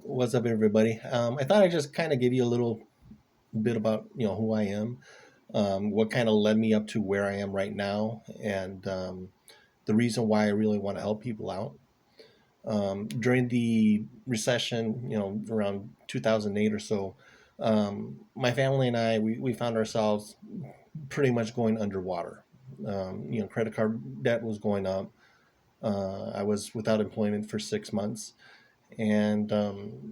What's up, everybody? I thought I'd just kind of give you a little bit about who I am, what kind of led me up to where I am right now, and the reason why I really want to help people out. During the recession, around 2008 or so, my family and I we found ourselves pretty much going underwater. Credit card debt was going up. I was without employment for 6 months, and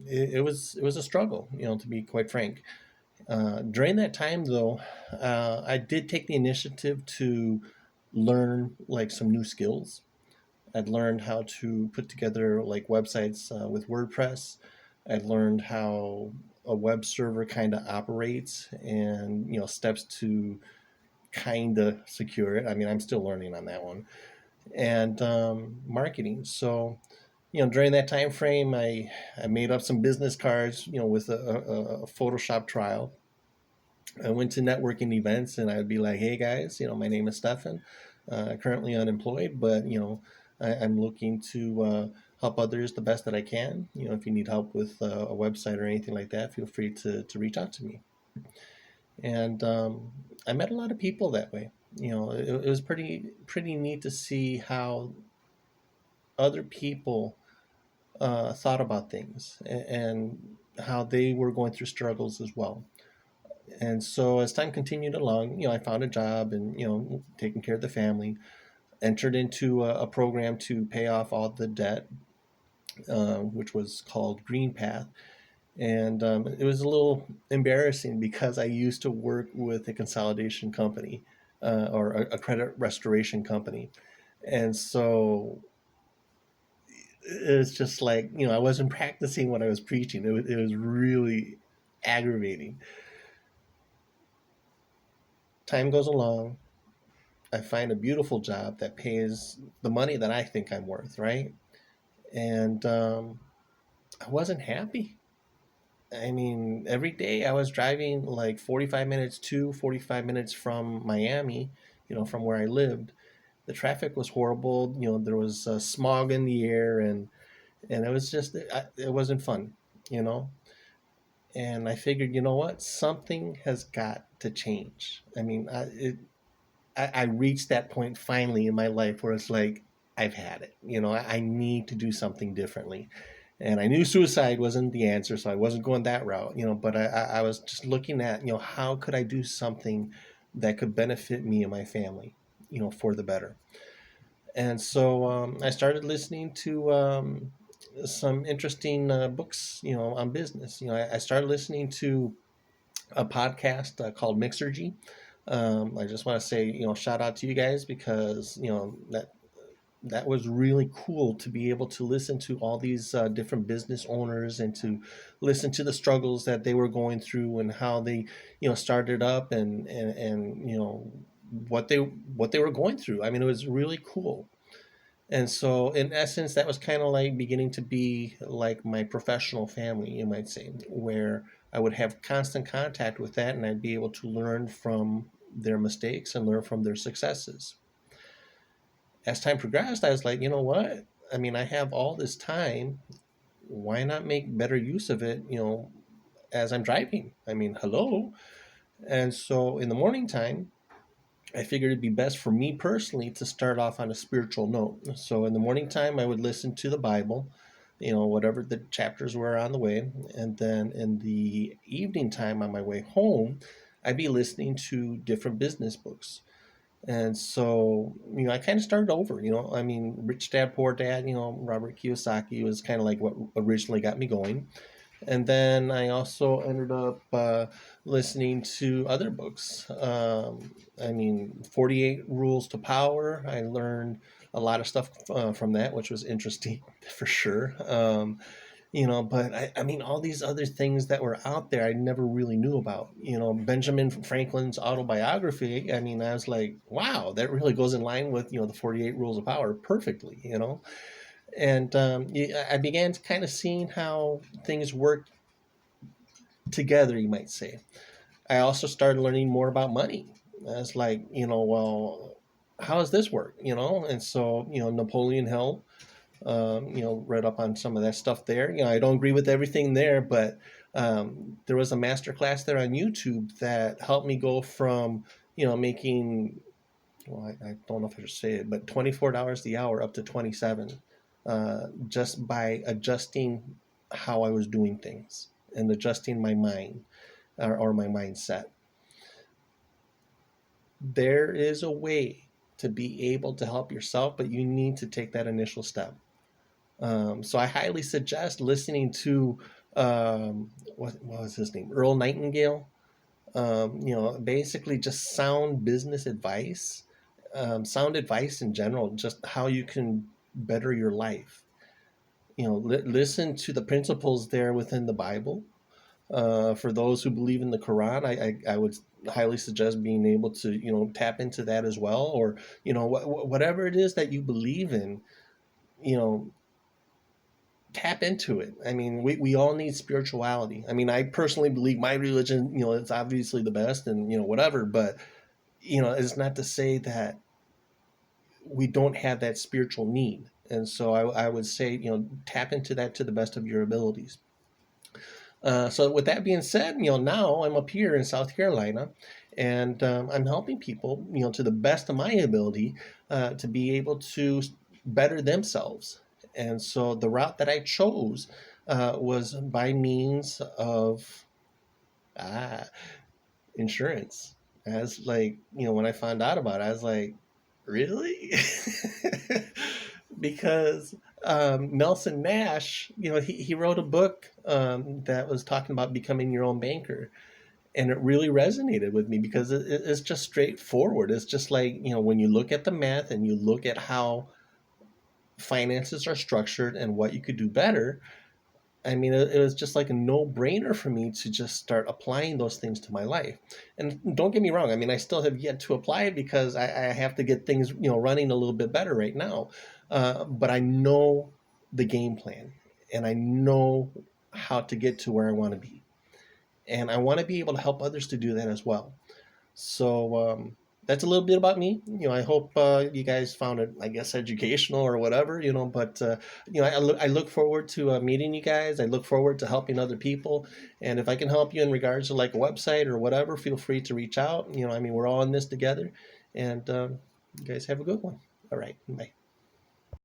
it was a struggle, to be quite frank. During that time, though, I did take the initiative to learn like some new skills. I'd learned how to put together like websites with WordPress. I'd learned how a web server kind of operates, and steps to kind of secure it. I mean, I'm still learning on that one, and marketing. So during that time frame, I made up some business cards, with a Photoshop trial. I went to networking events, and I'd be like, "Hey guys, my name is Stefan. Currently unemployed, but I'm looking to help others the best that I can. If you need help with a website or anything like that, feel free to reach out to me." And I met a lot of people that way. It was pretty neat to see how other people thought about things, and how they were going through struggles as well. And so as time continued along, I found a job, and taking care of the family, entered into a program to pay off all the debt, which was called Green Path. And it was a little embarrassing because I used to work with a consolidation company, or a credit restoration company. And so it's just like, I wasn't practicing what I was preaching. It was really aggravating. Time goes along. I find a beautiful job that pays the money that I think I'm worth, right? And I wasn't happy. I mean, every day I was driving like 45 minutes to 45 minutes from Miami, from where I lived. The traffic was horrible. There was smog in the air, and it was just, it wasn't fun, you know? And I figured, you know what? Something has got to change. I mean, I reached that point finally in my life where it's like, I've had it. I need to do something differently. And I knew suicide wasn't the answer, so I wasn't going that route, but I was just looking at, how could I do something that could benefit me and my family, for the better. And so I started listening to some interesting books, on business. I started listening to a podcast called Mixergy. I just want to say, shout out to you guys, because that was really cool to be able to listen to all these different business owners, and to listen to the struggles that they were going through, and how they started up, and what they were going through. I mean, it was really cool. And so, in essence, that was kind of like beginning to be like my professional family, you might say, where I would have constant contact with that, and I'd be able to learn from their mistakes and learn from their successes. As time progressed, I was like, you know what? I mean, I have all this time. Why not make better use of it, as I'm driving? I mean, hello. And so in the morning time, I figured it'd be best for me personally to start off on a spiritual note. So in the morning time, I would listen to the Bible, whatever the chapters were on the way. And then in the evening time on my way home, I'd be listening to different business books. And so, I kind of started over, I mean, Rich Dad, Poor Dad, Robert Kiyosaki was kind of like what originally got me going. And then I also ended up listening to other books. I mean, 48 Rules to Power. I learned a lot of stuff from that, which was interesting for sure. But I mean, all these other things that were out there I never really knew about. Benjamin Franklin's autobiography. I mean, I was like, wow, that really goes in line with, the 48 Rules of Power perfectly. And I began to kind of seeing how things work together, you might say. I also started learning more about money. I was like, well, how does this work? And so, Napoleon Hill, Read up on some of that stuff there. I don't agree with everything there, but there was a master class there on YouTube that helped me go from, making, well, I don't know if I should say it, but $24 the hour up to 27, just by adjusting how I was doing things and adjusting my mind, or my mindset. There is a way to be able to help yourself, but you need to take that initial step. So I highly suggest listening to, what was his name? Earl Nightingale. Basically just sound business advice, sound advice in general, just how you can better your life. Listen to the principles there within the Bible. For those who believe in the Quran, I would highly suggest being able to, tap into that as well, or, whatever it is that you believe in, you know, tap into it. I mean, we all need spirituality. I mean, I personally believe my religion, it's obviously the best, and, whatever, but, it's not to say that we don't have that spiritual need. And so I would say, tap into that to the best of your abilities. So with that being said, now I'm up here in South Carolina, and I'm helping people, to the best of my ability, to be able to better themselves. And so the route that I chose was by means of ah, insurance. As like, when I found out about it, I was like, really? Because Nelson Nash, he wrote a book that was talking about becoming your own banker. And it really resonated with me because it's just straightforward. It's just like, when you look at the math and you look at how finances are structured and what you could do better, I mean, it was just like a no-brainer for me to just start applying those things to my life. And don't get me wrong, I mean, I still have yet to apply it because I have to get things, running a little bit better right now. But I know the game plan, and I know how to get to where I want to be. And I want to be able to help others to do that as well. So that's a little bit about me. I hope you guys found it, I guess, educational or whatever. But I look forward to meeting you guys. I look forward to helping other people. And if I can help you in regards to like a website or whatever, feel free to reach out. I mean, we're all in this together. And you guys have a good one. All right, bye.